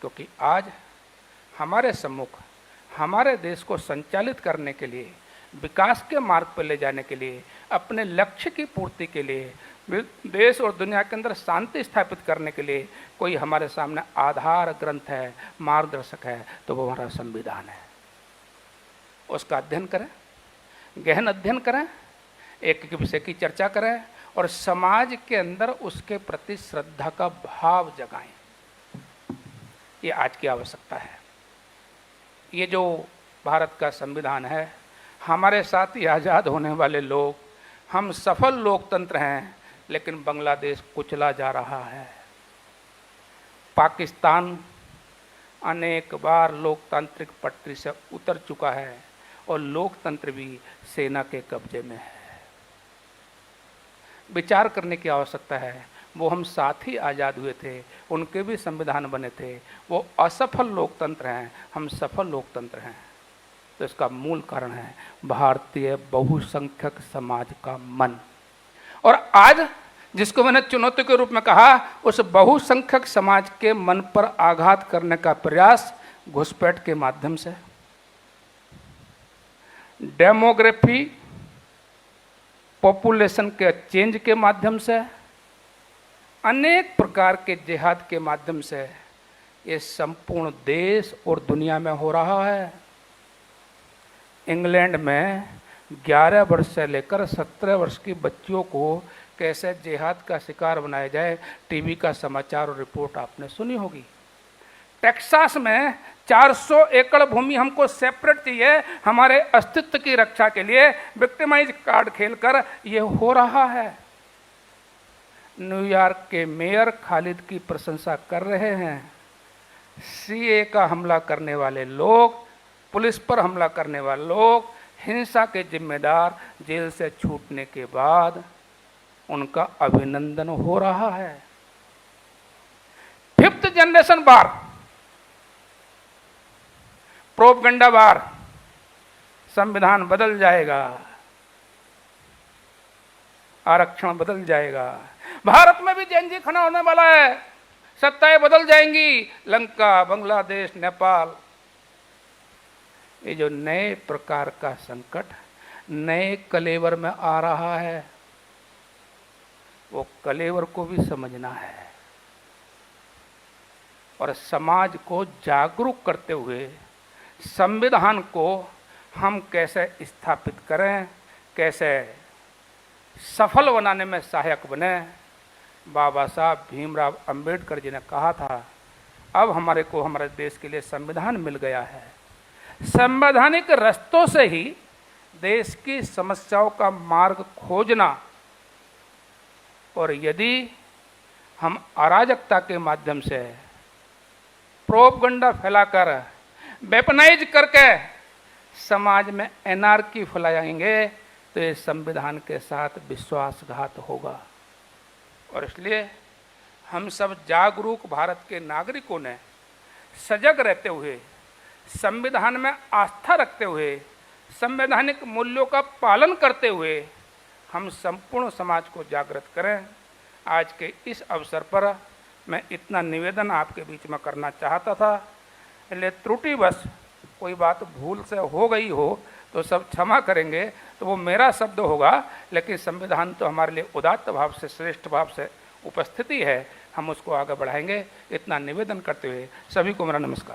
क्योंकि आज हमारे सम्मुख हमारे देश को संचालित करने के लिए, विकास के मार्ग पर ले जाने के लिए, अपने लक्ष्य की पूर्ति के लिए, देश और दुनिया के अंदर शांति स्थापित करने के लिए कोई हमारे सामने आधार ग्रंथ है, मार्गदर्शक है, तो वो हमारा संविधान है। उसका अध्ययन करें, गहन अध्ययन करें, एक एक विषय की चर्चा करें और समाज के अंदर उसके प्रति श्रद्धा का भाव जगाएं। ये आज की आवश्यकता है। ये जो भारत का संविधान है, हमारे साथ ही आज़ाद होने वाले लोग, हम सफल लोकतंत्र हैं, लेकिन बांग्लादेश कुचला जा रहा है। पाकिस्तान अनेक बार लोकतांत्रिक पटरी से उतर चुका है और लोकतंत्र भी सेना के कब्जे में है। विचार करने की आवश्यकता है। वो हम साथ ही आज़ाद हुए थे, उनके भी संविधान बने थे। वो असफल लोकतंत्र हैं, हम सफल लोकतंत्र हैं। तो इसका मूल कारण है भारतीय बहुसंख्यक समाज का मन। और आज जिसको मैंने चुनौती के रूप में कहा, उस बहुसंख्यक समाज के मन पर आघात करने का प्रयास घुसपैठ के माध्यम से, डेमोग्राफी पॉपुलेशन के चेंज के माध्यम से, अनेक प्रकार के जिहाद के माध्यम से ये संपूर्ण देश और दुनिया में हो रहा है। इंग्लैंड में 11 वर्ष से लेकर 17 वर्ष की बच्चियों को कैसे जिहाद का शिकार बनाया जाए, टीवी का समाचार और रिपोर्ट आपने सुनी होगी। टेक्सास में 400 एकड़ भूमि हमको सेपरेट चाहिए हमारे अस्तित्व की रक्षा के लिए, विक्टिमाइज कार्ड खेलकर ये हो रहा है। न्यूयॉर्क के मेयर खालिद की प्रशंसा कर रहे हैं। सीए का हमला करने वाले लोग, पुलिस पर हमला करने वाले लोग, हिंसा के जिम्मेदार जेल से छूटने के बाद उनका अभिनंदन हो रहा है। 5th जनरेशन बार, प्रोपगंडा बार, संविधान बदल जाएगा, आरक्षण बदल जाएगा। भारत में भी जेएनजी खड़ा होने वाला है, सत्ताएं बदल जाएंगी। लंका, बांग्लादेश, नेपाल, ये जो नए प्रकार का संकट नए कलेवर में आ रहा है, वो कलेवर को भी समझना है और समाज को जागरूक करते हुए संविधान को हम कैसे स्थापित करें, कैसे सफल बनाने में सहायक बने। बाबा साहब भीमराव अंबेडकर जी ने कहा था, अब हमारे को हमारे देश के लिए संविधान मिल गया है। संवैधानिक रास्तों से ही देश की समस्याओं का मार्ग खोजना, और यदि हम अराजकता के माध्यम से प्रोपगंडा फैलाकर, वेपनाइज करके समाज में एनार्की फैलाएंगे, तो ये संविधान के साथ विश्वासघात होगा। और इसलिए हम सब जागरूक भारत के नागरिकों ने सजग रहते हुए, संविधान में आस्था रखते हुए, संवैधानिक मूल्यों का पालन करते हुए हम संपूर्ण समाज को जागृत करें। आज के इस अवसर पर मैं इतना निवेदन आपके बीच में करना चाहता था। इसलिए त्रुटिवश कोई बात भूल से हो गई हो तो सब क्षमा करेंगे, तो वो मेरा शब्द होगा, लेकिन संविधान तो हमारे लिए उदात्त भाव से, श्रेष्ठ भाव से उपस्थिति है, हम उसको आगे बढ़ाएंगे। इतना निवेदन करते हुए सभी को मेरा नमस्कार।